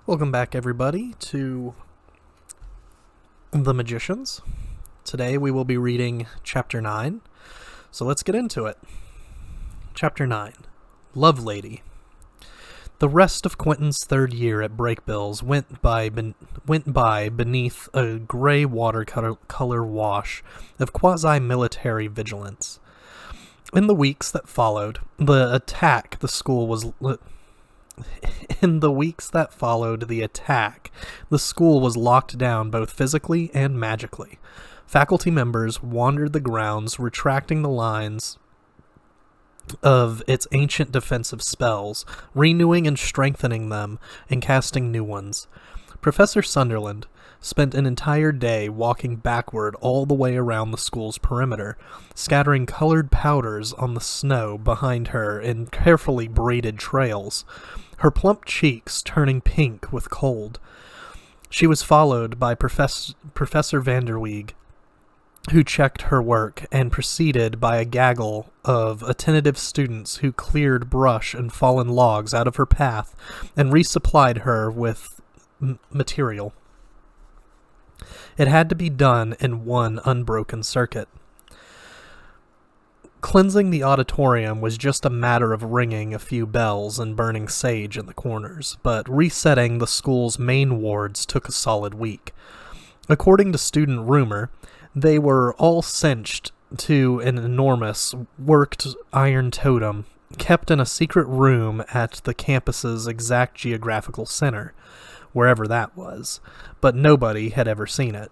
Welcome back, everybody, to The Magicians. Today we will be reading Chapter 9, so let's get into it. Chapter 9, Lovelady. The rest of Quentin's third year at Breakbills went by beneath a gray watercolor wash of quasi-military vigilance. In the weeks that followed the attack, the school was locked down both physically and magically. Faculty members wandered the grounds, retracting the lines of its ancient defensive spells, renewing and strengthening them, and casting new ones. Professor Sunderland spent an entire day walking backward all the way around the school's perimeter, scattering colored powders on the snow behind her in carefully braided trails, her plump cheeks turning pink with cold. She was followed by Professor Vanderweeg, who checked her work, and preceded by a gaggle of attentive students who cleared brush and fallen logs out of her path and resupplied her with material. It had to be done in one unbroken circuit. Cleansing the auditorium was just a matter of ringing a few bells and burning sage in the corners, but resetting the school's main wards took a solid week. According to student rumor, they were all cinched to an enormous, worked iron totem kept in a secret room at the campus's exact geographical center, wherever that was, but nobody had ever seen it.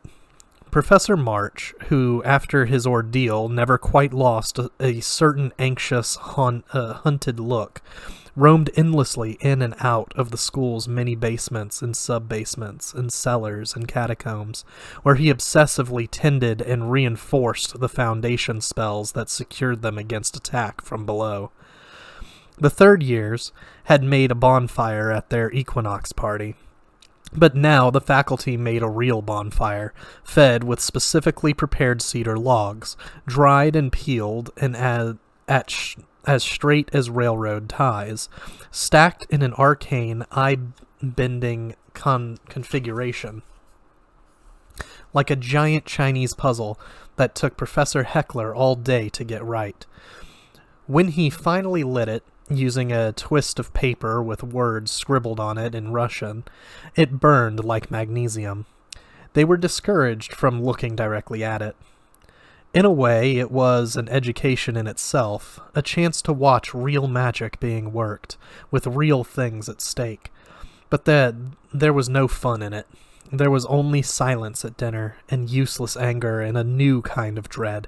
Professor March, who, after his ordeal, never quite lost a certain anxious, hunted look, roamed endlessly in and out of the school's many basements and sub-basements and cellars and catacombs, where he obsessively tended and reinforced the foundation spells that secured them against attack from below. The third years had made a bonfire at their equinox party, but now the faculty made a real bonfire, fed with specifically prepared cedar logs, dried and peeled and as straight as railroad ties, stacked in an arcane, eye-bending configuration, like a giant Chinese puzzle that took Professor Heckler all day to get right. When he finally lit it, using a twist of paper with words scribbled on it in Russian, it burned like magnesium. They were discouraged from looking directly at it. In a way, it was an education in itself, a chance to watch real magic being worked, with real things at stake. But there was no fun in it. There was only silence at dinner, and useless anger, and a new kind of dread.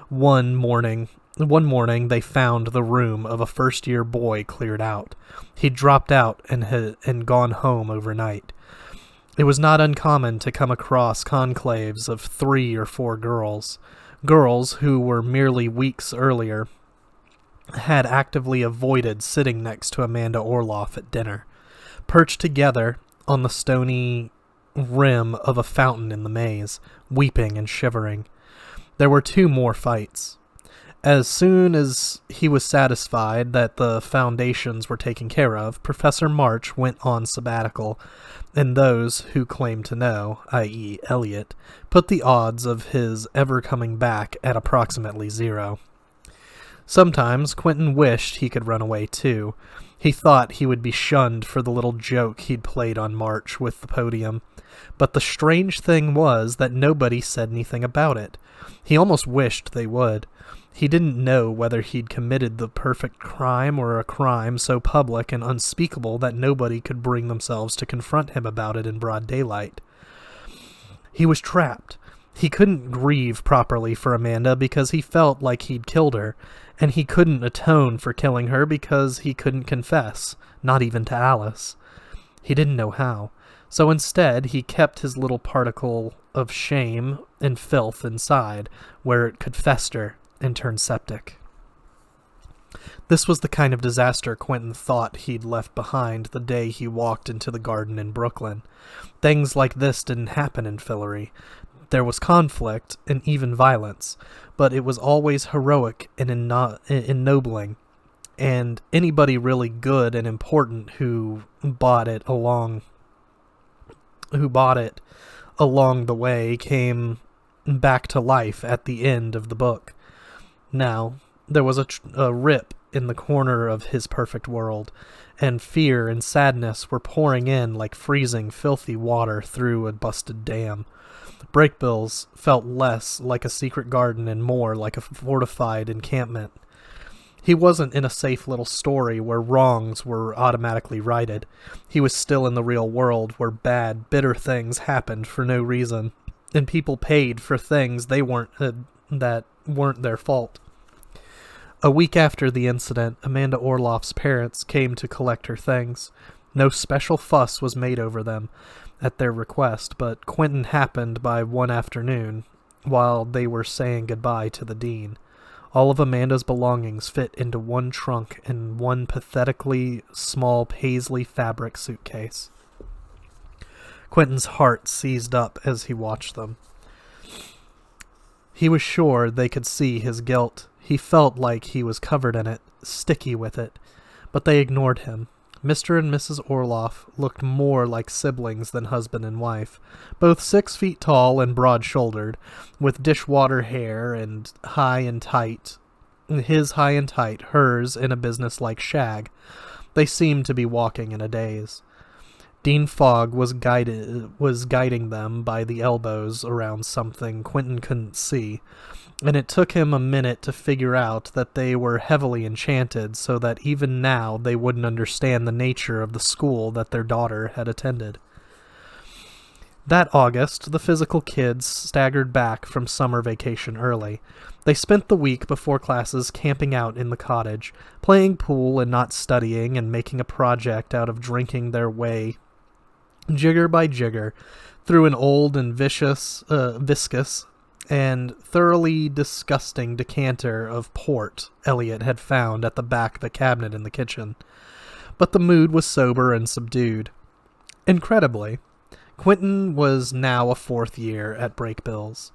One morning, they found the room of a first-year boy cleared out. He'd dropped out and gone home overnight. It was not uncommon to come across conclaves of 3 or 4 girls who were merely weeks earlier had actively avoided sitting next to Amanda Orloff at dinner, perched together on the stony rim of a fountain in the maze, weeping and shivering. There were 2 more fights. As soon as he was satisfied that the foundations were taken care of, Professor March went on sabbatical, and those who claimed to know, i.e. Eliot, put the odds of his ever coming back at approximately 0. Sometimes Quentin wished he could run away too. He thought he would be shunned for the little joke he'd played on March with the podium. But the strange thing was that nobody said anything about it. He almost wished they would. He didn't know whether he'd committed the perfect crime or a crime so public and unspeakable that nobody could bring themselves to confront him about it in broad daylight. He was trapped. He couldn't grieve properly for Amanda because he felt like he'd killed her, and he couldn't atone for killing her because he couldn't confess, not even to Alice. He didn't know how. So instead, he kept his little particle of shame and filth inside, where it could fester and turn septic. This was the kind of disaster Quentin thought he'd left behind the day he walked into the garden in Brooklyn. Things like this didn't happen in Fillory. There was conflict and even violence, but it was always heroic and ennobling, and anybody really good and important who bought it along who bought it along the way came back to life at the end of the book. Now, there was a rip in the corner of his perfect world, and fear and sadness were pouring in like freezing, filthy water through a busted dam. Brakebills felt less like a secret garden and more like a fortified encampment. He wasn't in a safe little story where wrongs were automatically righted. He was still in the real world where bad, bitter things happened for no reason, and people paid for things that weren't their fault. A week after the incident, Amanda Orloff's parents came to collect her things. No special fuss was made over them at their request, but Quentin happened by one afternoon while they were saying goodbye to the dean. All of Amanda's belongings fit into one trunk in one pathetically small paisley fabric suitcase. Quentin's heart seized up as he watched them. He was sure they could see his guilt. He felt like he was covered in it, sticky with it, but they ignored him. Mr. and Mrs. Orloff looked more like siblings than husband and wife, both 6 feet tall and broad-shouldered, with dishwater hair and high and tight, his high and tight, hers in a business-like shag. They seemed to be walking in a daze. Dean Fogg was guiding them by the elbows around something Quentin couldn't see, and it took him a minute to figure out that they were heavily enchanted so that even now they wouldn't understand the nature of the school that their daughter had attended. That August, the physical kids staggered back from summer vacation early. They spent the week before classes camping out in the cottage, playing pool and not studying and making a project out of drinking their way, jigger by jigger, through an old and viscous and thoroughly disgusting decanter of port Elliot had found at the back of the cabinet in the kitchen. But the mood was sober and subdued. Incredibly, Quentin was now a 4th year at Brakebills.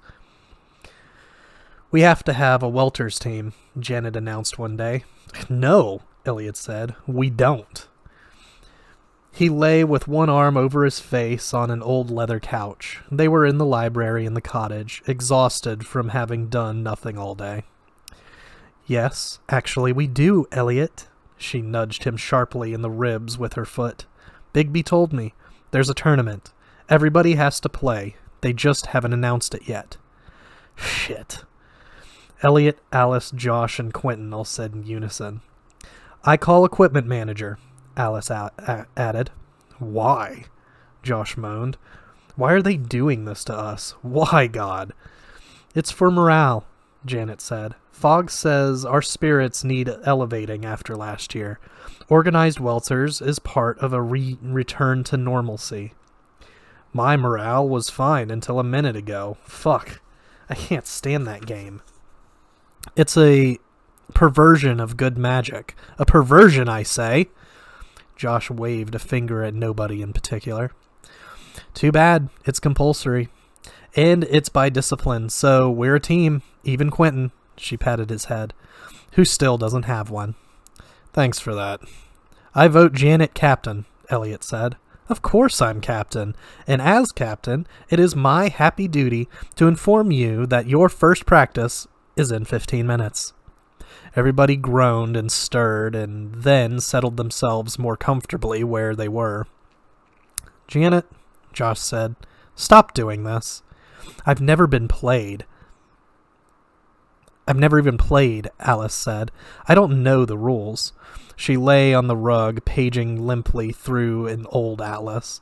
"We have to have a Welters team," Janet announced one day. "No," Elliot said, "we don't." He lay with one arm over his face on an old leather couch. They were in the library in the cottage, exhausted from having done nothing all day. "Yes, actually we do, Elliot." She nudged him sharply in the ribs with her foot. "Bigby told me. There's a tournament. Everybody has to play. They just haven't announced it yet." "Shit." Elliot, Alice, Josh, and Quentin all said in unison. "I call equipment manager," Alice added. "Why?" Josh moaned. "Why are they doing this to us? Why, God?" "It's for morale," Janet said. "Fogg says our spirits need elevating after last year. Organized Welters is part of a return to normalcy." "My morale was fine until a minute ago. Fuck. I can't stand that game." "It's a perversion of good magic. A perversion, I say." Josh waved a finger at nobody in particular. "Too bad. It's compulsory. And it's by discipline, so we're a team. Even Quentin," she patted his head, "who still doesn't have one." "Thanks for that." "I vote Janet captain," Elliot said. "Of course I'm captain, and as captain, it is my happy duty to inform you that your first practice is in 15 minutes. Everybody groaned and stirred and then settled themselves more comfortably where they were. "Janet," Josh said, "stop doing this. I've never even played," Alice said. "I don't know the rules." She lay on the rug, paging limply through an old atlas.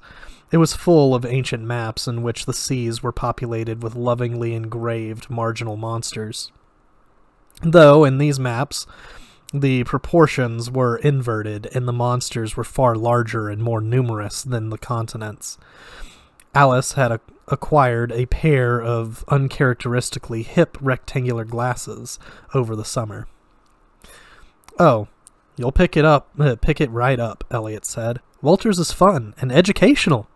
It was full of ancient maps in which the seas were populated with lovingly engraved marginal monsters. Though, in these maps, the proportions were inverted and the monsters were far larger and more numerous than the continents. Alice had acquired a pair of uncharacteristically hip rectangular glasses over the summer. "Oh, you'll pick it right up," Elliot said. "Welters is fun and educational."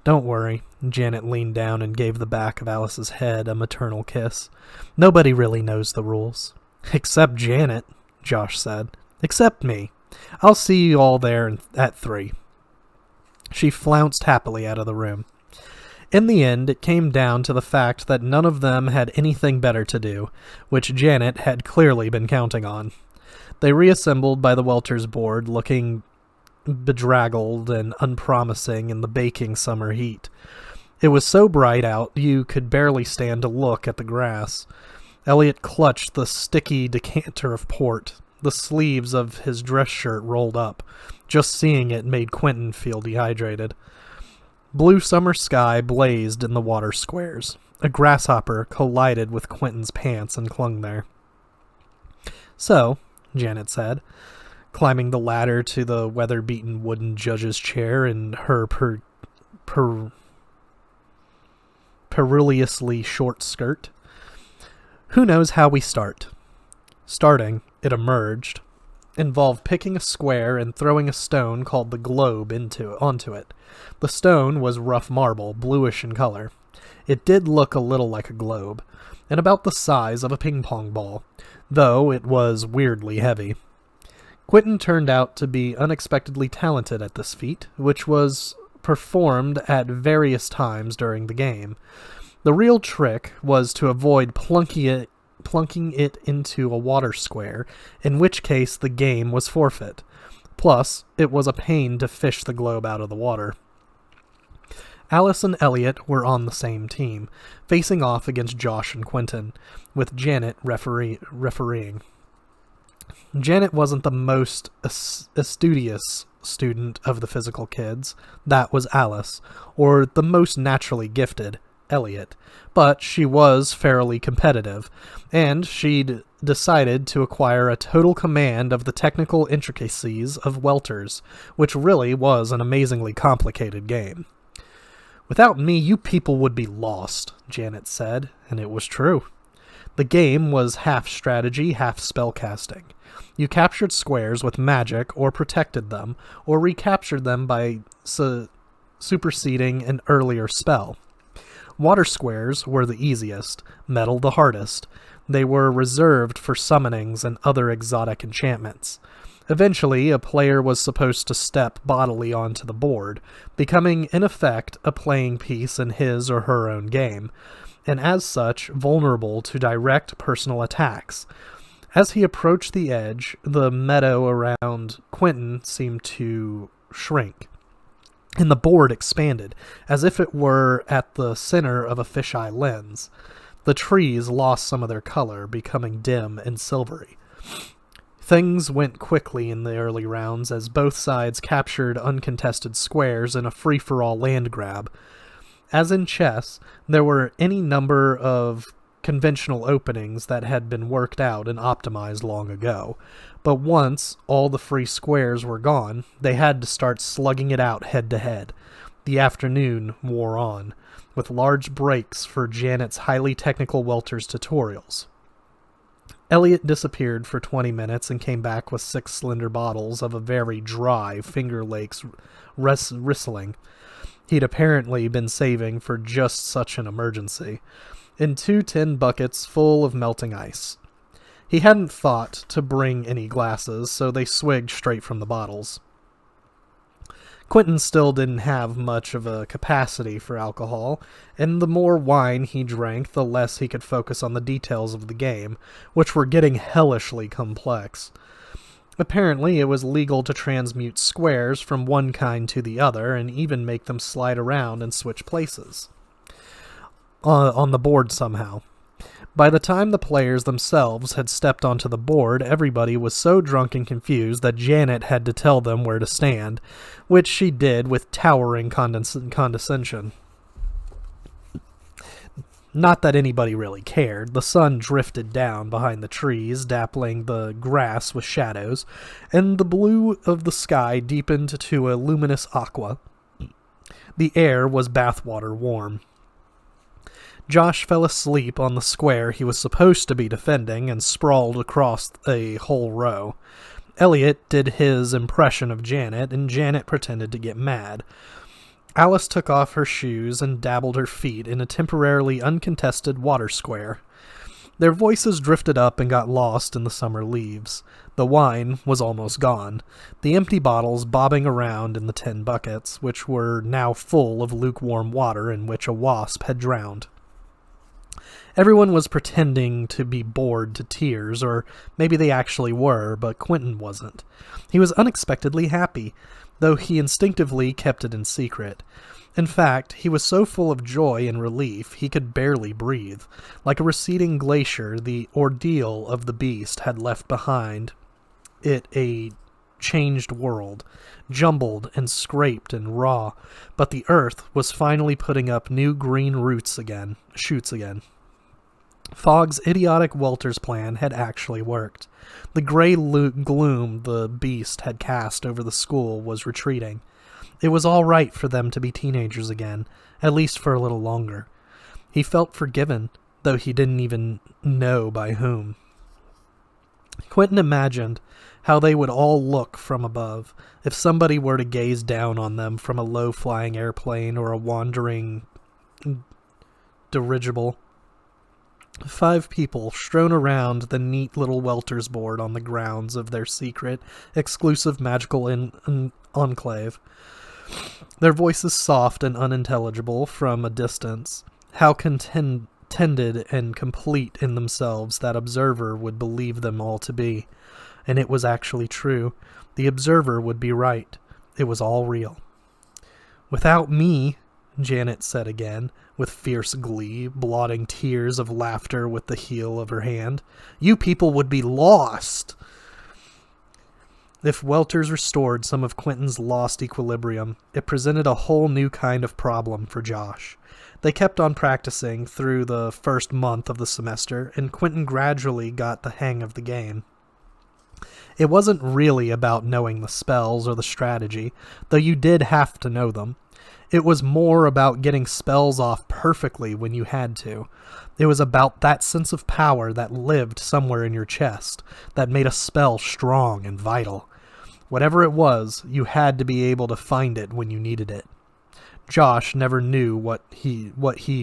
"Don't worry." Janet leaned down and gave the back of Alice's head a maternal kiss. "Nobody really knows the rules." "Except Janet," Josh said. "Except me. I'll see you all there at 3. She flounced happily out of the room. In the end, it came down to the fact that none of them had anything better to do, which Janet had clearly been counting on. They reassembled by the Welters board, looking bedraggled and unpromising in the baking summer heat. It was so bright out you could barely stand to look at the grass. Elliot clutched the sticky decanter of port. The sleeves of his dress shirt rolled up. Just seeing it made Quentin feel dehydrated. Blue summer sky blazed in the water squares. A grasshopper collided with Quentin's pants and clung there. "So," Janet said, climbing the ladder to the weather-beaten wooden judge's chair in her perilously short skirt. "Who knows how we start?" Starting, it emerged, involved picking a square and throwing a stone called the globe onto it. The stone was rough marble, bluish in color. It did look a little like a globe, and about the size of a ping-pong ball, though it was weirdly heavy. Quentin turned out to be unexpectedly talented at this feat, which was performed at various times during the game. The real trick was to avoid plunking it into a water square, in which case the game was forfeit. Plus, it was a pain to fish the globe out of the water. Alice and Elliot were on the same team, facing off against Josh and Quentin, with Janet refereeing. Janet wasn't the most studious student of the physical kids. That was Alice, or the most naturally gifted, Elliot, but she was fairly competitive, and she'd decided to acquire a total command of the technical intricacies of Welters, which really was an amazingly complicated game. "Without me, you people would be lost," Janet said, and it was true. The game was half strategy, half spellcasting. You captured squares with magic or protected them, or recaptured them by superseding an earlier spell. Water squares were the easiest, metal the hardest. They were reserved for summonings and other exotic enchantments. Eventually, a player was supposed to step bodily onto the board, becoming, in effect, a playing piece in his or her own game, and as such, vulnerable to direct personal attacks. As he approached the edge, the meadow around Quentin seemed to shrink, and the board expanded, as if it were at the center of a fisheye lens. The trees lost some of their color, becoming dim and silvery. Things went quickly in the early rounds as both sides captured uncontested squares in a free-for-all land grab. As in chess, there were any number of conventional openings that had been worked out and optimized long ago, but once all the free squares were gone, they had to start slugging it out head-to-head. The afternoon wore on, with large breaks for Janet's highly technical Welters tutorials. Elliot disappeared for 20 minutes and came back with 6 slender bottles of a very dry Finger Lakes Riesling he'd apparently been saving for just such an emergency, and 2 tin buckets full of melting ice. He hadn't thought to bring any glasses, so they swigged straight from the bottles. Quentin still didn't have much of a capacity for alcohol, and the more wine he drank, the less he could focus on the details of the game, which were getting hellishly complex. Apparently, it was legal to transmute squares from one kind to the other, and even make them slide around and switch places on the board somehow. By the time the players themselves had stepped onto the board, everybody was so drunk and confused that Janet had to tell them where to stand, which she did with towering condescension. Not that anybody really cared. The sun drifted down behind the trees, dappling the grass with shadows, and the blue of the sky deepened to a luminous aqua. The air was bathwater warm. Josh fell asleep on the square he was supposed to be defending and sprawled across a whole row. Elliot did his impression of Janet, and Janet pretended to get mad. Alice took off her shoes and dabbled her feet in a temporarily uncontested water square. Their voices drifted up and got lost in the summer leaves. The wine was almost gone, the empty bottles bobbing around in the tin buckets, which were now full of lukewarm water in which a wasp had drowned. Everyone was pretending to be bored to tears, or maybe they actually were, but Quentin wasn't. He was unexpectedly happy, though he instinctively kept it in secret. In fact, he was so full of joy and relief he could barely breathe. Like a receding glacier, the ordeal of the beast had left behind it a changed world, jumbled and scraped and raw, but the earth was finally putting up new green shoots again. Fogg's idiotic Welters plan had actually worked. The gray gloom the beast had cast over the school was retreating. It was all right for them to be teenagers again, at least for a little longer. He felt forgiven, though he didn't even know by whom. Quentin imagined how they would all look from above if somebody were to gaze down on them from a low-flying airplane or a wandering dirigible. 5 people strewn around the neat little Welters board on the grounds of their secret, exclusive magical enclave. Their voices soft and unintelligible from a distance. How contended and complete in themselves that observer would believe them all to be. And it was actually true. The observer would be right. It was all real. "Without me," Janet said again, with fierce glee, blotting tears of laughter with the heel of her hand, "you people would be lost." If Welters restored some of Quentin's lost equilibrium, it presented a whole new kind of problem for Josh. They kept on practicing through the first month of the semester, and Quentin gradually got the hang of the game. It wasn't really about knowing the spells or the strategy, though you did have to know them. It was more about getting spells off perfectly when you had to. It was about that sense of power that lived somewhere in your chest, that made a spell strong and vital. Whatever it was, you had to be able to find it when you needed it. Josh never knew what he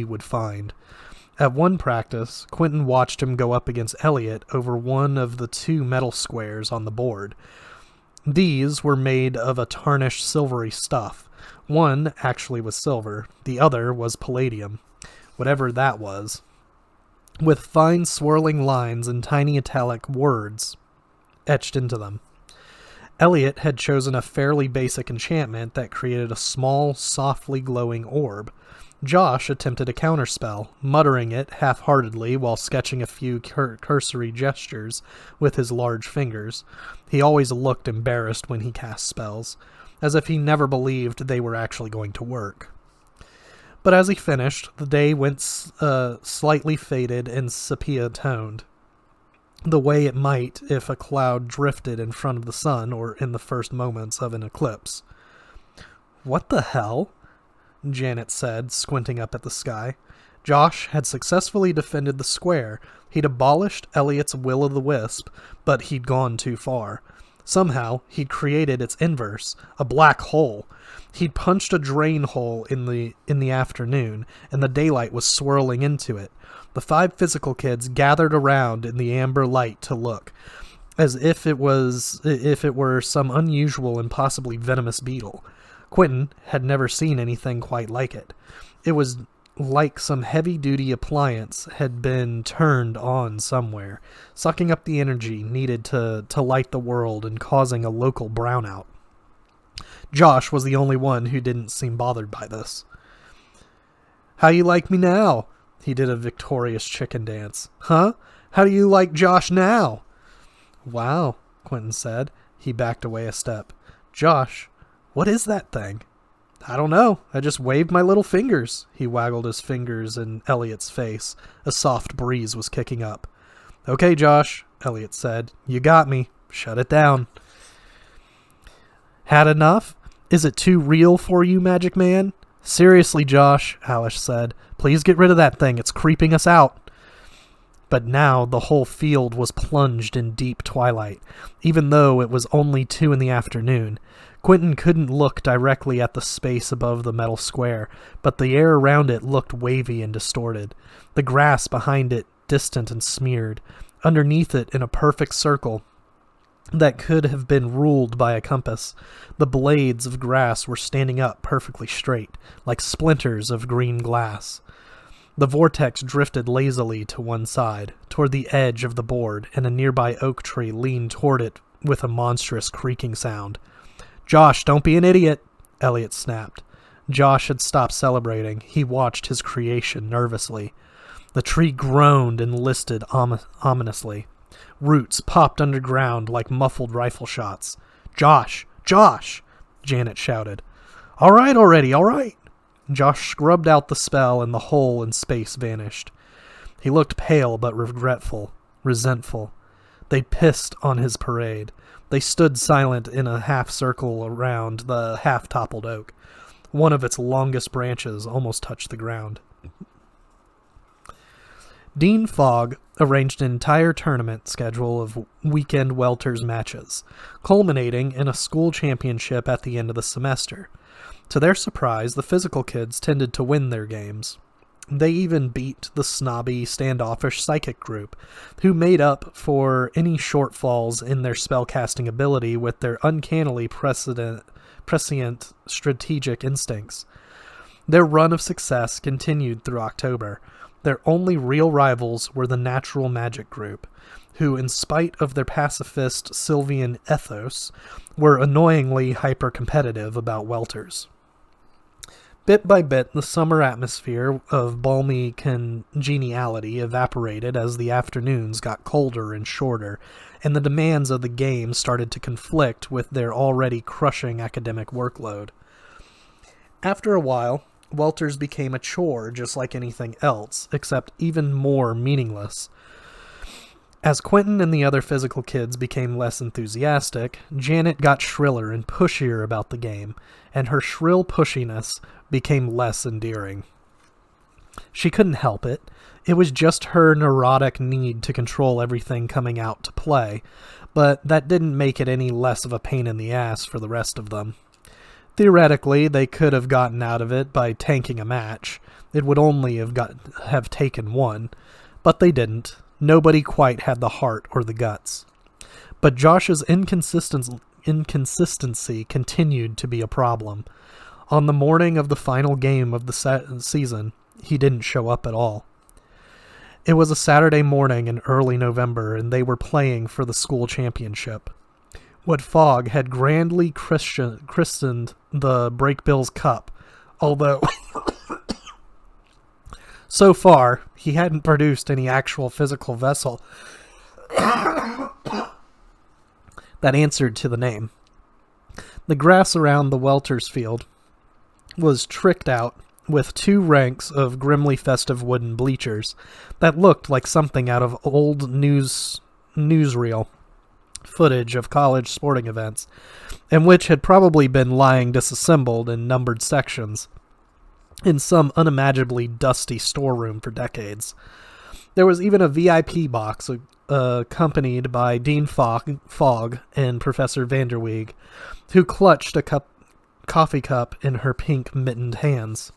would find. At one practice, Quentin watched him go up against Elliot over one of the 2 metal squares on the board. These were made of a tarnished silvery stuff. One actually was silver, the other was palladium, whatever that was, with fine swirling lines and tiny italic words etched into them. Elliot had chosen a fairly basic enchantment that created a small, softly glowing orb. Josh attempted a counterspell, muttering it half-heartedly while sketching a few cursory gestures with his large fingers. He always looked embarrassed when he cast spells, as if he never believed they were actually going to work. But as he finished, the day went slightly faded and sepia-toned, the way it might if a cloud drifted in front of the sun or in the first moments of an eclipse. "What the hell?" Janet said, squinting up at the sky. Josh had successfully defended the square. He'd abolished Elliot's will-o'-the-wisp, but he'd gone too far. Somehow, he'd created its inverse, a black hole. He'd punched a drain hole in the afternoon, and the daylight was swirling into it. The 5 physical kids gathered around in the amber light to look, as if it were some unusual and possibly venomous beetle. Quentin had never seen anything quite like it. It was like some heavy-duty appliance had been turned on somewhere, sucking up the energy needed to light the world and causing a local brownout. Josh was the only one who didn't seem bothered by this. "How you like me now?" He did a victorious chicken dance. "Huh? How do you like Josh now?" "Wow," Quentin said. He backed away a step. "Josh, what is that thing?" "I don't know. I just waved my little fingers." He waggled his fingers in Elliot's face. A soft breeze was kicking up. "Okay, Josh," Elliot said. "You got me. Shut it down." "Had enough? Is it too real for you, Magic Man?" "Seriously, Josh," Alice said. "Please get rid of that thing. It's creeping us out." But now the whole field was plunged in deep twilight, even though it was only 2 in the afternoon. Quentin couldn't look directly at the space above the metal square, but the air around it looked wavy and distorted. The grass behind it distant and smeared. Underneath it, in a perfect circle that could have been ruled by a compass, the blades of grass were standing up perfectly straight, like splinters of green glass. The vortex drifted lazily to one side, toward the edge of the board, and a nearby oak tree leaned toward it with a monstrous creaking sound. "Josh, don't be an idiot," Elliot snapped. Josh had stopped celebrating. He watched his creation nervously. The tree groaned and listed ominously. Roots popped underground like muffled rifle shots. "Josh! Josh!" Janet shouted. "All right already, all right." Josh scrubbed out the spell and the hole in space vanished. He looked pale but regretful, resentful. They'd pissed on his parade. They stood silent in a half-circle around the half-toppled oak. One of its longest branches almost touched the ground. Dean Fogg arranged an entire tournament schedule of weekend Welters matches, culminating in a school championship at the end of the semester. To their surprise, the physical kids tended to win their games. They even beat the snobby, standoffish psychic group, who made up for any shortfalls in their spellcasting ability with their uncannily prescient strategic instincts. Their run of success continued through October. Their only real rivals were the natural magic group, who, in spite of their pacifist Sylvian ethos, were annoyingly hyper-competitive about Welters. Bit by bit, the summer atmosphere of balmy congeniality evaporated as the afternoons got colder and shorter, and the demands of the game started to conflict with their already crushing academic workload. After a while, Welters became a chore just like anything else, except even more meaningless. As Quentin and the other physical kids became less enthusiastic, Janet got shriller and pushier about the game, and her shrill pushiness became less endearing. She couldn't help it. It was just her neurotic need to control everything coming out to play, but that didn't make it any less of a pain in the ass for the rest of them. Theoretically, they could have gotten out of it by tanking a match. It would only have taken one, but they didn't. Nobody quite had the heart or the guts. But Josh's inconsistency continued to be a problem. On the morning of the final game of the season, he didn't show up at all. It was a Saturday morning in early November, and they were playing for the school championship. What Fogg had grandly christened the Breakbills Cup, although so far he hadn't produced any actual physical vessel that answered to the name. The grass around the Welters field was tricked out with 2 ranks of grimly festive wooden bleachers that looked like something out of old newsreel footage of college sporting events, and which had probably been lying disassembled in numbered sections in some unimaginably dusty storeroom for decades. There was even a VIP box accompanied by Dean Fogg and Professor Vanderweeg, who clutched a coffee cup in her pink mittened hands.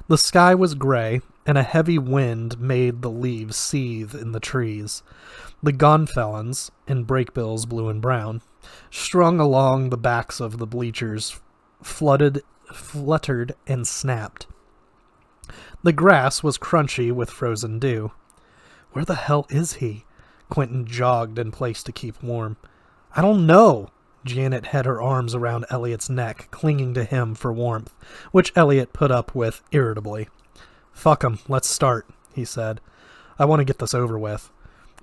The sky was gray, and a heavy wind made the leaves seethe in the trees. The gonfalons, in breakbills blue and brown, strung along the backs of the bleachers, fluttered and snapped. The grass was crunchy with frozen dew. "Where the hell is he?" Quentin jogged in place to keep warm. "I don't know." Janet had her arms around Elliot's neck, clinging to him for warmth, which Elliot put up with irritably. "Fuck 'em, let's start," he said. "I want to get this over with."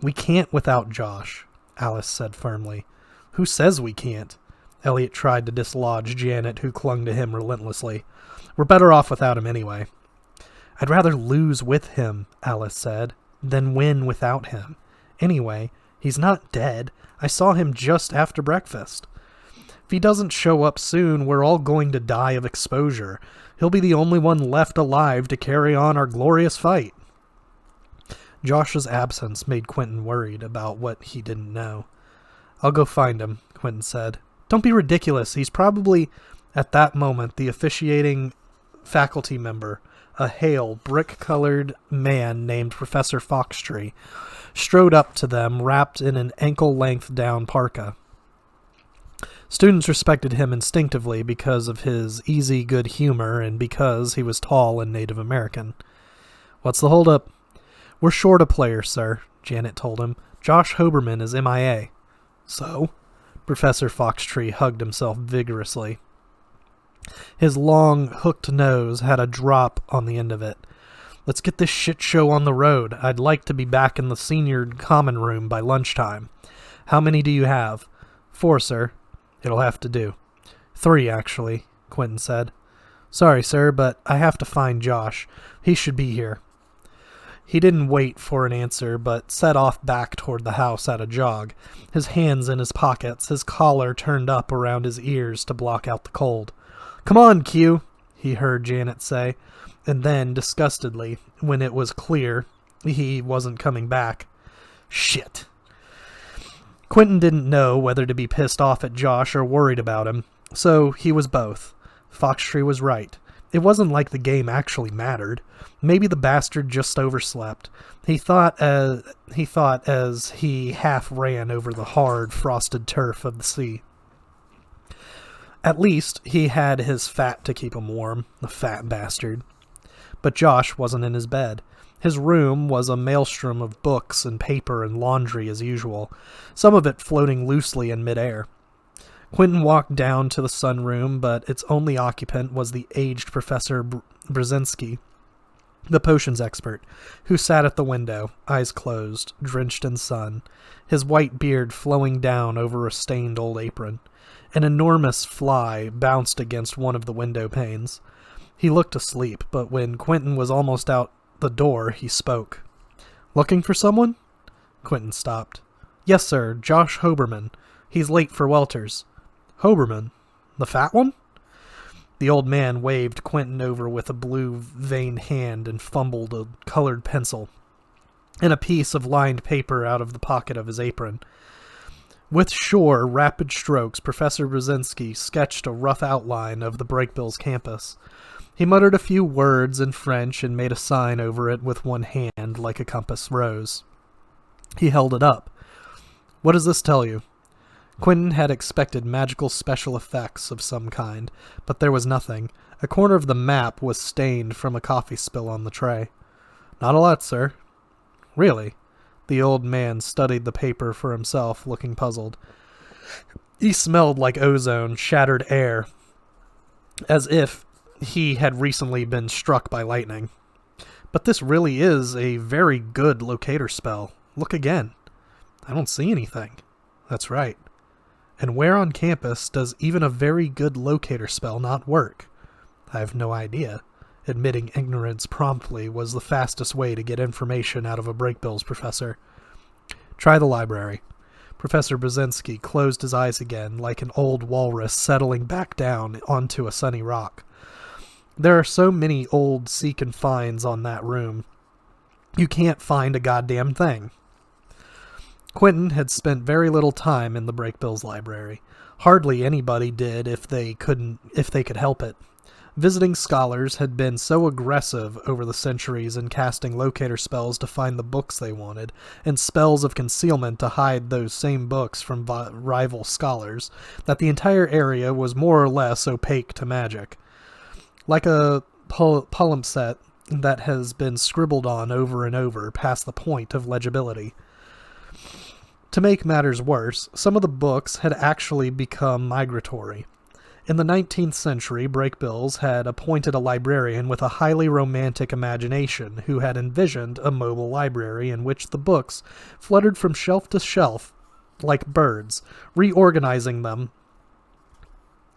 "We can't without Josh," Alice said firmly. "Who says we can't?" Elliot tried to dislodge Janet, who clung to him relentlessly. "We're better off without him anyway." "I'd rather lose with him," Alice said, "than win without him. Anyway, he's not dead. I saw him just after breakfast. If he doesn't show up soon, we're all going to die of exposure. He'll be the only one left alive to carry on our glorious fight." Josh's absence made Quentin worried about what he didn't know. "I'll go find him," Quentin said. "Don't be ridiculous. He's probably," at that moment, the officiating faculty member, a hale, brick-colored man named Professor Foxtree, strode up to them wrapped in an ankle-length down parka. Students respected him instinctively because of his easy good humor and because he was tall and Native American. "What's the holdup?" "We're short a player, sir," Janet told him. "Josh Hoberman is MIA. "So?" Professor Foxtree hugged himself vigorously. His long, hooked nose had a drop on the end of it. "Let's get this shit show on the road. I'd like to be back in the senior common room by lunchtime. How many do you have?" "4, sir." "It'll have to do." "3, actually," Quentin said. "Sorry, sir, but I have to find Josh. He should be here." He didn't wait for an answer, but set off back toward the house at a jog, his hands in his pockets, his collar turned up around his ears to block out the cold. "Come on, Q," he heard Janet say, and then, disgustedly, when it was clear he wasn't coming back, "Shit." Quentin didn't know whether to be pissed off at Josh or worried about him, so he was both. Foxtree was right. It wasn't like the game actually mattered. Maybe the bastard just overslept. He thought as he half ran over the hard, frosted turf of the sea. At least he had his fat to keep him warm, the fat bastard. But Josh wasn't in his bed. His room was a maelstrom of books and paper and laundry as usual, some of it floating loosely in midair. Quentin walked down to the sunroom, but its only occupant was the aged Professor Brzezinski, the potions expert, who sat at the window, eyes closed, drenched in sun, his white beard flowing down over a stained old apron. An enormous fly bounced against one of the window panes. He looked asleep, but when Quentin was almost out the door, he spoke. "Looking for someone?" Quentin stopped. "Yes, sir, Josh Hoberman. He's late for Welters." "Hoberman? The fat one?" The old man waved Quentin over with a blue veined hand and fumbled a colored pencil and a piece of lined paper out of the pocket of his apron. With sure, rapid strokes, Professor Brzezinski sketched a rough outline of the Breakbills campus. He muttered a few words in French and made a sign over it with one hand like a compass rose. He held it up. "What does this tell you?" Quentin had expected magical special effects of some kind, but there was nothing. A corner of the map was stained from a coffee spill on the tray. "Not a lot, sir." "Really?" The old man studied the paper for himself, looking puzzled. He smelled like ozone, shattered air, as if he had recently been struck by lightning. "But this really is a very good locator spell. Look again." "I don't see anything." "That's right. And where on campus does even a very good locator spell not work?" "I have no idea." Admitting ignorance promptly was the fastest way to get information out of a Breakbills professor. "Try the library." Professor Brzezinski closed his eyes again, like an old walrus settling back down onto a sunny rock. "There are so many old seek and finds on that room. You can't find a goddamn thing." Quentin had spent very little time in the Breakbills library. Hardly anybody did if they could help it. Visiting scholars had been so aggressive over the centuries in casting locator spells to find the books they wanted, and spells of concealment to hide those same books from rival scholars, that the entire area was more or less opaque to magic. Like a palimpsest that has been scribbled on over and over past the point of legibility. To make matters worse, some of the books had actually become migratory. In the 19th century, Breakbills had appointed a librarian with a highly romantic imagination who had envisioned a mobile library in which the books fluttered from shelf to shelf like birds, reorganizing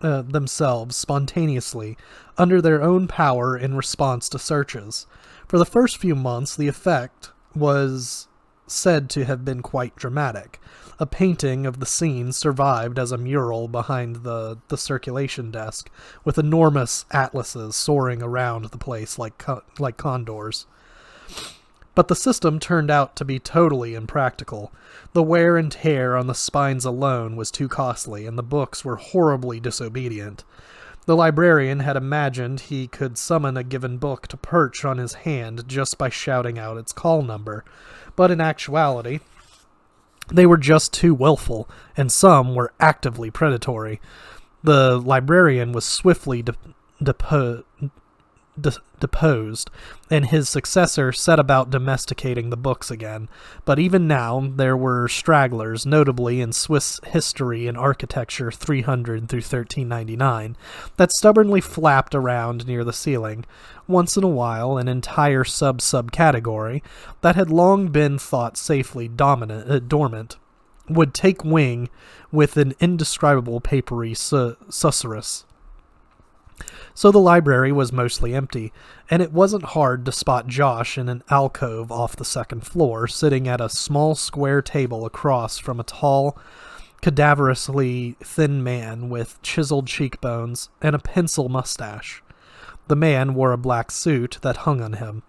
themselves spontaneously under their own power in response to searches. For the first few months, the effect was said to have been quite dramatic. A painting of the scene survived as a mural behind the circulation desk, with enormous atlases soaring around the place like condors. But the system turned out to be totally impractical. The wear and tear on the spines alone was too costly, and the books were horribly disobedient. The librarian had imagined he could summon a given book to perch on his hand just by shouting out its call number, but in actuality, they were just too willful, and some were actively predatory. The librarian was swiftly deposed, and his successor set about domesticating the books again. But even now, there were stragglers, notably in Swiss history and architecture 300 through 1399, that stubbornly flapped around near the ceiling. Once in a while, an entire subcategory that had long been thought safely dormant would take wing with an indescribable papery susurrus. So the library was mostly empty, and it wasn't hard to spot Josh in an alcove off the second floor, sitting at a small square table across from a tall, cadaverously thin man with chiseled cheekbones and a pencil mustache. The man wore a black suit that hung on him.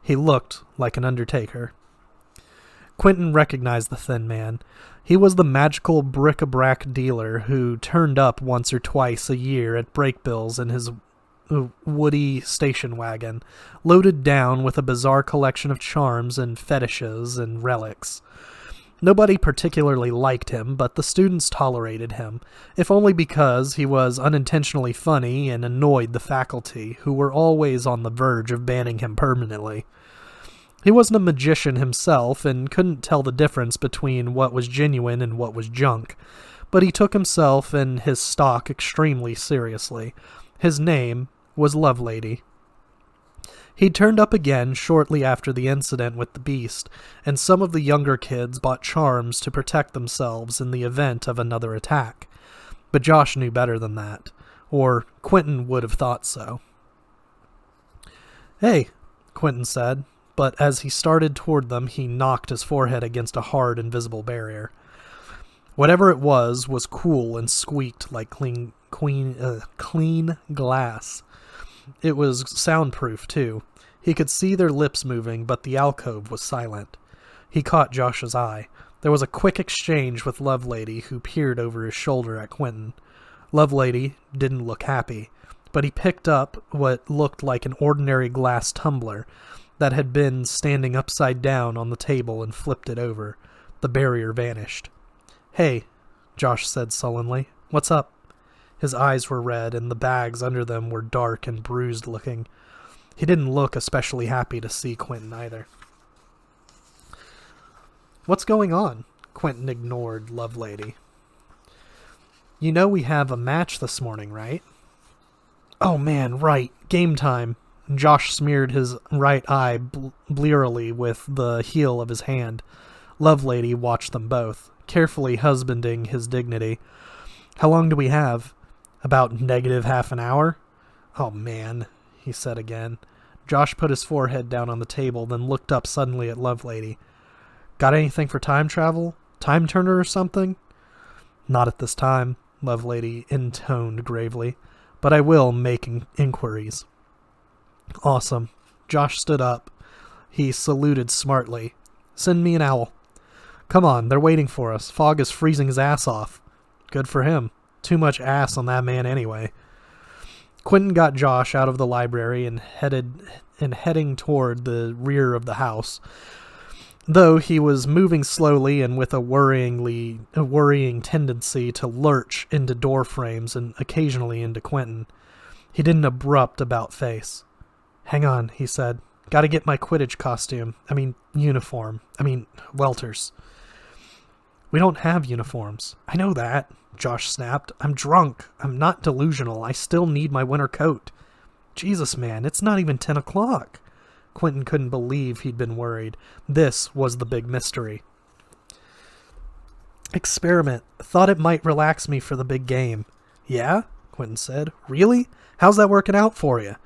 He looked like an undertaker. Quentin recognized the thin man. He was the magical bric-a-brac dealer who turned up once or twice a year at break bills in his woody station wagon, loaded down with a bizarre collection of charms and fetishes and relics. Nobody particularly liked him, but the students tolerated him, if only because he was unintentionally funny and annoyed the faculty, who were always on the verge of banning him permanently. He wasn't a magician himself and couldn't tell the difference between what was genuine and what was junk, but he took himself and his stock extremely seriously. His name was Lovelady. He turned up again shortly after the incident with the beast, and some of the younger kids bought charms to protect themselves in the event of another attack. But Josh knew better than that, or Quentin would have thought so. "Hey," Quentin said, but as he started toward them, he knocked his forehead against a hard, invisible barrier. Whatever it was cool and squeaked like clean glass. It was soundproof, too. He could see their lips moving, but the alcove was silent. He caught Josh's eye. There was a quick exchange with Lovelady, who peered over his shoulder at Quentin. Lovelady didn't look happy, but he picked up what looked like an ordinary glass tumbler that had been standing upside down on the table and flipped it over. The barrier vanished. "Hey," Josh said sullenly. "What's up?" His eyes were red, and the bags under them were dark and bruised-looking. He didn't look especially happy to see Quentin either. "What's going on?" Quentin ignored Lovelady. "You know we have a match this morning, right?" "Oh man, right. Game time." Josh smeared his right eye blearily with the heel of his hand. Lovelady watched them both, carefully husbanding his dignity. "How long do we have?" "About negative half an hour." "Oh, man," he said again. Josh put his forehead down on the table, then looked up suddenly at Lovelady. "Got anything for time travel? Time turner or something?" "Not at this time," Lovelady intoned gravely. "But I will make inquiries." "Awesome." Josh stood up. He saluted smartly. "Send me an owl." "Come on, they're waiting for us. Fogg is freezing his ass off." "Good for him. Too much ass on that man anyway." Quentin got Josh out of the library and heading toward the rear of the house. Though he was moving slowly and with a worrying tendency to lurch into door frames and occasionally into Quentin, he did an abrupt about-face. "Hang on," he said. "Gotta get my Quidditch costume. Uniform. Welters." "We don't have uniforms." "I know that," Josh snapped. "I'm drunk. I'm not delusional. I still need my winter coat." "Jesus, man, it's not even 10 o'clock. Quentin couldn't believe he'd been worried. This was the big mystery. "Experiment. Thought it might relax me for the big game." "Yeah?" Quentin said. "Really? How's that working out for you?"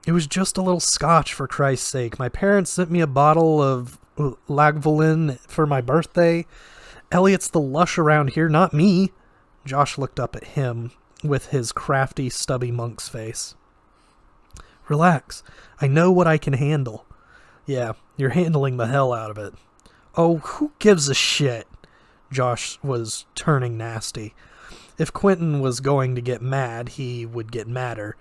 "It was just a little scotch, for Christ's sake. My parents sent me a bottle of Lagavulin for my birthday. Elliot's the lush around here, not me." Josh looked up at him with his crafty, stubby monk's face. "Relax. I know what I can handle." "Yeah, you're handling the hell out of it." "Oh, who gives a shit?" Josh was turning nasty. If Quentin was going to get mad, he would get madder.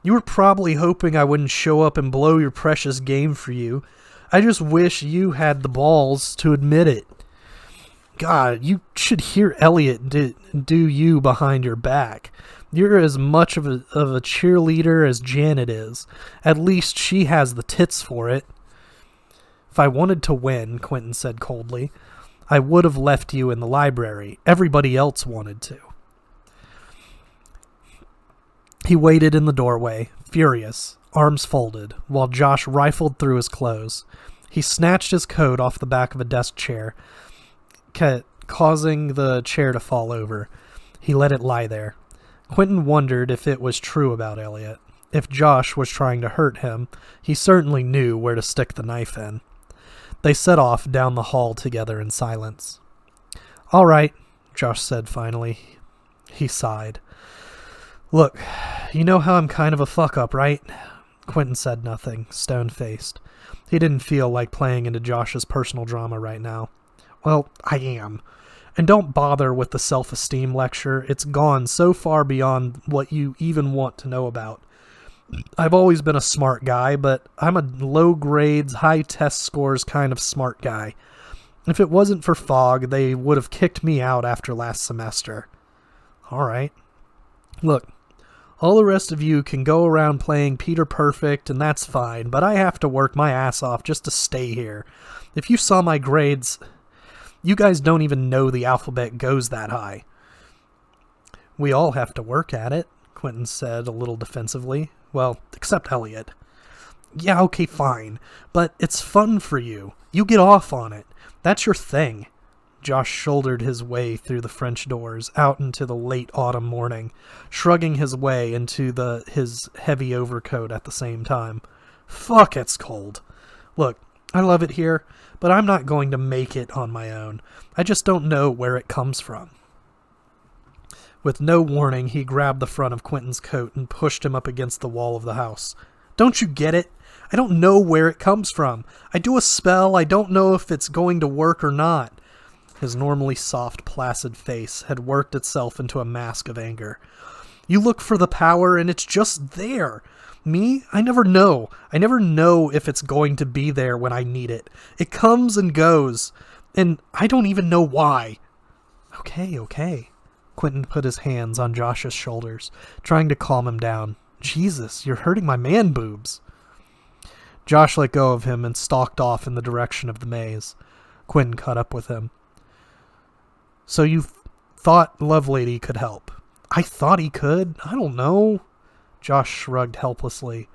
You were probably hoping I wouldn't show up and blow your precious game for you. I just wish you had the balls to admit it. God, you should hear Elliot do you behind your back. You're as much of a cheerleader as Janet is. At least she has the tits for it. If I wanted to win, Quentin said coldly, I would have left you in the library. Everybody else wanted to. He waited in the doorway, furious, arms folded, while Josh rifled through his clothes. He snatched his coat off the back of a desk chair, causing the chair to fall over. He let it lie there. Quentin wondered if it was true about Elliot. If Josh was trying to hurt him, he certainly knew where to stick the knife in. They set off down the hall together in silence. All right, Josh said finally. He sighed. Look, you know how I'm kind of a fuck-up, right? Quentin said nothing, stone-faced. He didn't feel like playing into Josh's personal drama right now. Well, I am. And don't bother with the self-esteem lecture. It's gone so far beyond what you even want to know about. I've always been a smart guy, but I'm a low grades, high test scores kind of smart guy. If it wasn't for Fogg, they would have kicked me out after last semester. All right. Look, all the rest of you can go around playing Peter Perfect, and that's fine, but I have to work my ass off just to stay here. If you saw my grades, you guys don't even know the alphabet goes that high. We all have to work at it, Quentin said a little defensively. Well, except Elliot. Yeah, okay, fine, but it's fun for you. You get off on it. That's your thing. Josh shouldered his way through the French doors, out into the late autumn morning, shrugging his way into his heavy overcoat at the same time. Fuck, it's cold. Look, I love it here, but I'm not going to make it on my own. I just don't know where it comes from. With no warning, he grabbed the front of Quentin's coat and pushed him up against the wall of the house. Don't you get it? I don't know where it comes from. I do a spell, I don't know if it's going to work or not. His normally soft, placid face had worked itself into a mask of anger. You look for the power and it's just there. Me? I never know. I never know if it's going to be there when I need it. It comes and goes, and I don't even know why. Okay. Quentin put his hands on Josh's shoulders, trying to calm him down. Jesus, you're hurting my man boobs. Josh let go of him and stalked off in the direction of the maze. Quentin caught up with him. So you thought Lovelady could help? I thought he could. I don't know. Josh shrugged helplessly.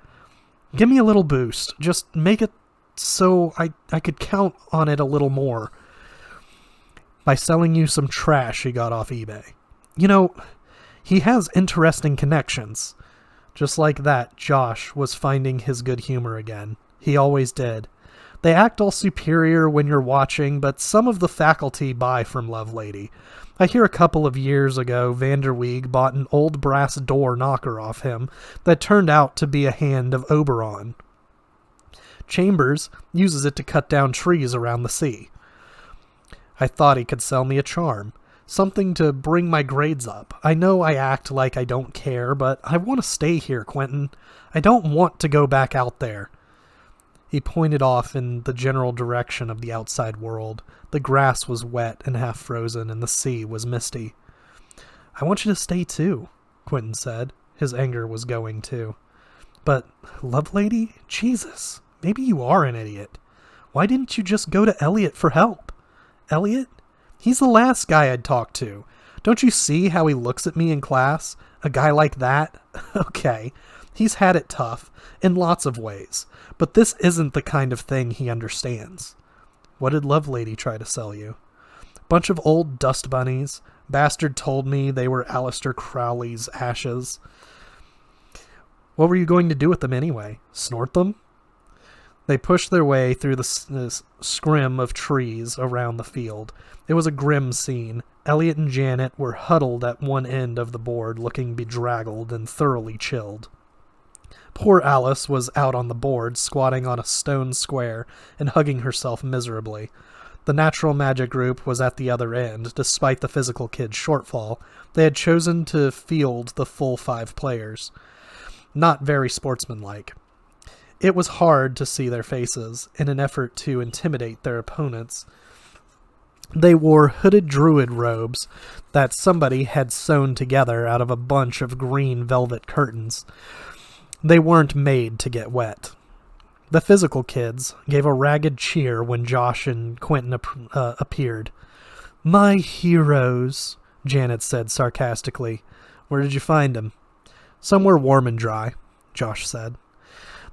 Give me a little boost. Just make it so I could count on it a little more. By selling you some trash he got off eBay. You know, he has interesting connections. Just like that, Josh was finding his good humor again. He always did. They act all superior when you're watching, but some of the faculty buy from Lovelady. I hear a couple of years ago, Vanderweeg bought an old brass door knocker off him that turned out to be a hand of Oberon. Chambers uses it to cut down trees around the sea. I thought he could sell me a charm. Something to bring my grades up. I know I act like I don't care, but I want to stay here, Quentin. I don't want to go back out there. He pointed off in the general direction of the outside world. The grass was wet and half frozen, and the sea was misty. I want you to stay too, Quentin said. His anger was going too. But, Lovelady? Jesus, maybe you are an idiot. Why didn't you just go to Elliot for help? Elliot? He's the last guy I'd talk to. Don't you see how he looks at me in class? A guy like that? Okay, he's had it tough, in lots of ways, but this isn't the kind of thing he understands. What did Lovelady try to sell you? Bunch of old dust bunnies. Bastard told me they were Aleister Crowley's ashes. What were you going to do with them anyway? Snort them? They pushed their way through the scrim of trees around the field. It was a grim scene. Elliot and Janet were huddled at one end of the board, looking bedraggled and thoroughly chilled. Poor Alice was out on the board, squatting on a stone square and hugging herself miserably. The natural magic group was at the other end. Despite the physical kid's shortfall, they had chosen to field the full 5 players. Not very sportsmanlike. It was hard to see their faces in an effort to intimidate their opponents. They wore hooded druid robes that somebody had sewn together out of a bunch of green velvet curtains. They weren't made to get wet. The physical kids gave a ragged cheer when Josh and Quentin appeared. "My heroes," Janet said sarcastically. "Where did you find them?" "Somewhere warm and dry," Josh said.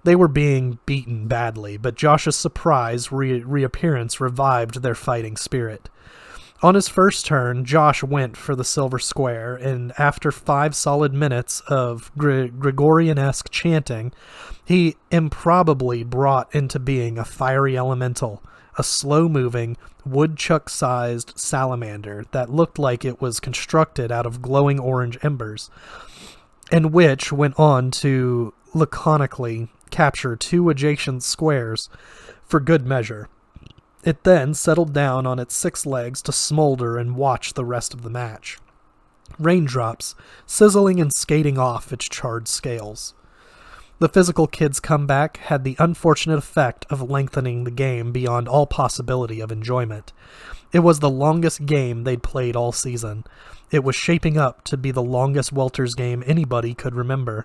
They were being beaten badly, but Josh's surprise reappearance revived their fighting spirit. On his first turn, Josh went for the silver square, and after 5 solid minutes of Gregorian-esque chanting, he improbably brought into being a fiery elemental, a slow-moving, woodchuck-sized salamander that looked like it was constructed out of glowing orange embers, and which went on to laconically capture 2 adjacent squares for good measure. It then settled down on its 6 legs to smolder and watch the rest of the match. Raindrops sizzling and skating off its charred scales. The physical kid's comeback had the unfortunate effect of lengthening the game beyond all possibility of enjoyment. It was the longest game they'd played all season. It was shaping up to be the longest Welters game anybody could remember.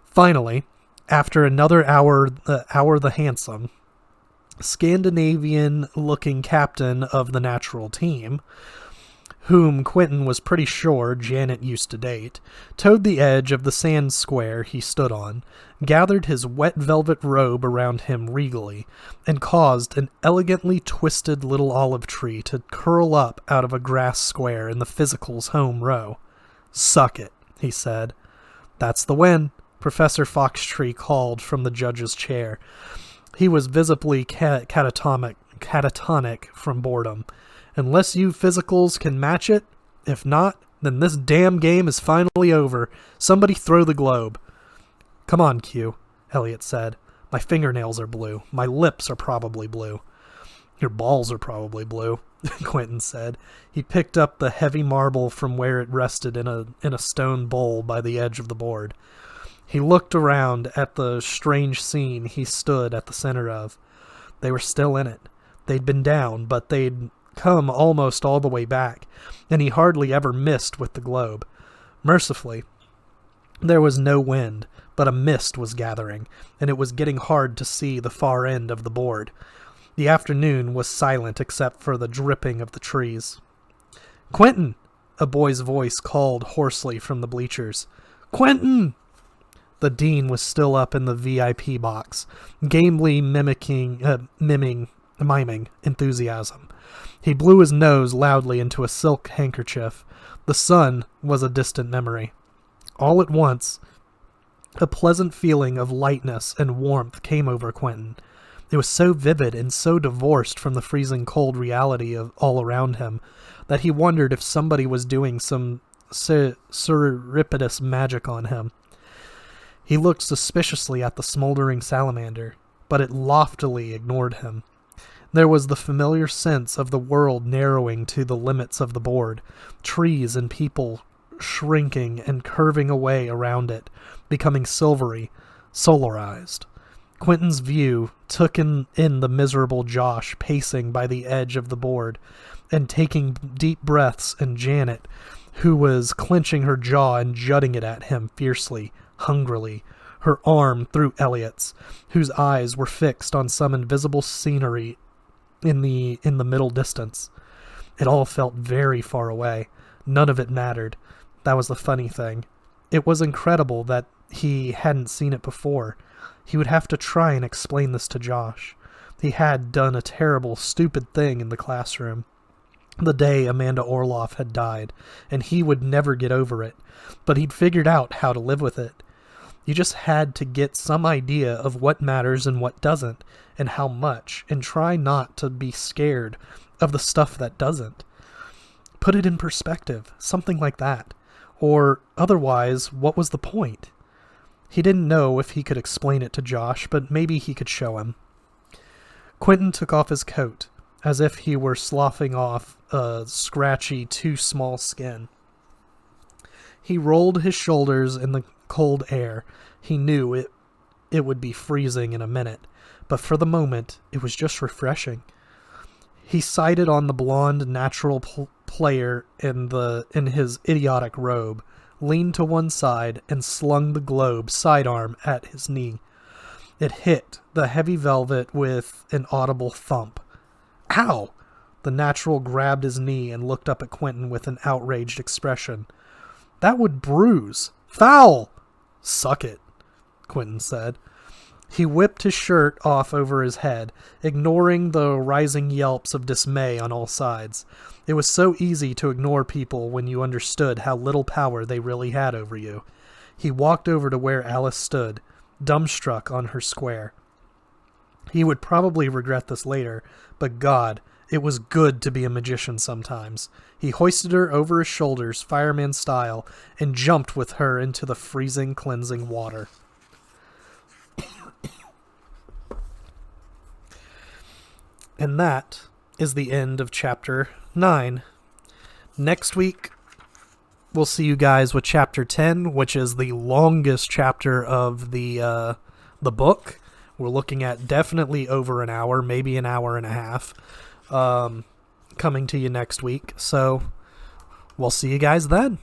Finally, after another hour the handsome, Scandinavian-looking captain of the natural team, whom Quentin was pretty sure Janet used to date, towed the edge of the sand square he stood on, gathered his wet velvet robe around him regally, and caused an elegantly twisted little olive tree to curl up out of a grass square in the physical's home row. "Suck it," he said. "That's the win," Professor Foxtree called from the judge's chair. He was visibly catatonic from boredom. "Unless you physicals can match it, if not, then this damn game is finally over. Somebody throw the globe." "Come on, Q," Elliot said. "My fingernails are blue. My lips are probably blue." "Your balls are probably blue," Quentin said. He picked up the heavy marble from where it rested in a stone bowl by the edge of the board. He looked around at the strange scene he stood at the center of. They were still in it. They'd been down, but they'd come almost all the way back, and he hardly ever missed with the globe. Mercifully, there was no wind, but a mist was gathering, and it was getting hard to see the far end of the board. The afternoon was silent except for the dripping of the trees. "Quentin!" a boy's voice called hoarsely from the bleachers. "Quentin!" The dean was still up in the VIP box, gamely miming enthusiasm. He blew his nose loudly into a silk handkerchief. The sun was a distant memory. All at once, a pleasant feeling of lightness and warmth came over Quentin. It was so vivid and so divorced from the freezing cold reality of all around him that he wondered if somebody was doing some surreptitious magic on him. He looked suspiciously at the smoldering salamander, but it loftily ignored him. There was the familiar sense of the world narrowing to the limits of the board, trees and people shrinking and curving away around it, becoming silvery, solarized. Quentin's view took in the miserable Josh pacing by the edge of the board and taking deep breaths, and Janet, who was clenching her jaw and jutting it at him fiercely, hungrily, her arm through Elliot's, whose eyes were fixed on some invisible scenery in the middle distance. It all felt very far away. None of it mattered. That was the funny thing. It was incredible that he hadn't seen it before. He would have to try and explain this to Josh. He had done a terrible, stupid thing in the classroom. The day Amanda Orloff had died, and he would never get over it, but he'd figured out how to live with it. You just had to get some idea of what matters and what doesn't, and how much, and try not to be scared of the stuff that doesn't. Put it in perspective, something like that. Or, otherwise, what was the point? He didn't know if he could explain it to Josh, but maybe he could show him. Quentin took off his coat. as if he were sloughing off a scratchy, too small skin. He rolled his shoulders in the cold air. He knew it would be freezing in a minute, but for the moment, it was just refreshing. He sighted on the blonde natural player in his idiotic robe, leaned to one side, and slung the globe sidearm at his knee. It hit the heavy velvet with an audible thump. Ow! The natural grabbed his knee and looked up at Quentin with an outraged expression. That would bruise. Foul! Suck it, Quentin said. He whipped his shirt off over his head, ignoring the rising yelps of dismay on all sides. It was so easy to ignore people when you understood how little power they really had over you. He walked over to where Alice stood, dumbstruck on her square. He would probably regret this later, but God, it was good to be a magician sometimes. He hoisted her over his shoulders, fireman style, and jumped with her into the freezing, cleansing water. And that is the end of chapter 9. Next week, we'll see you guys with chapter 10, which is the longest chapter of the book. We're looking at definitely over an hour, maybe an hour and a half, coming to you next week. So we'll see you guys then.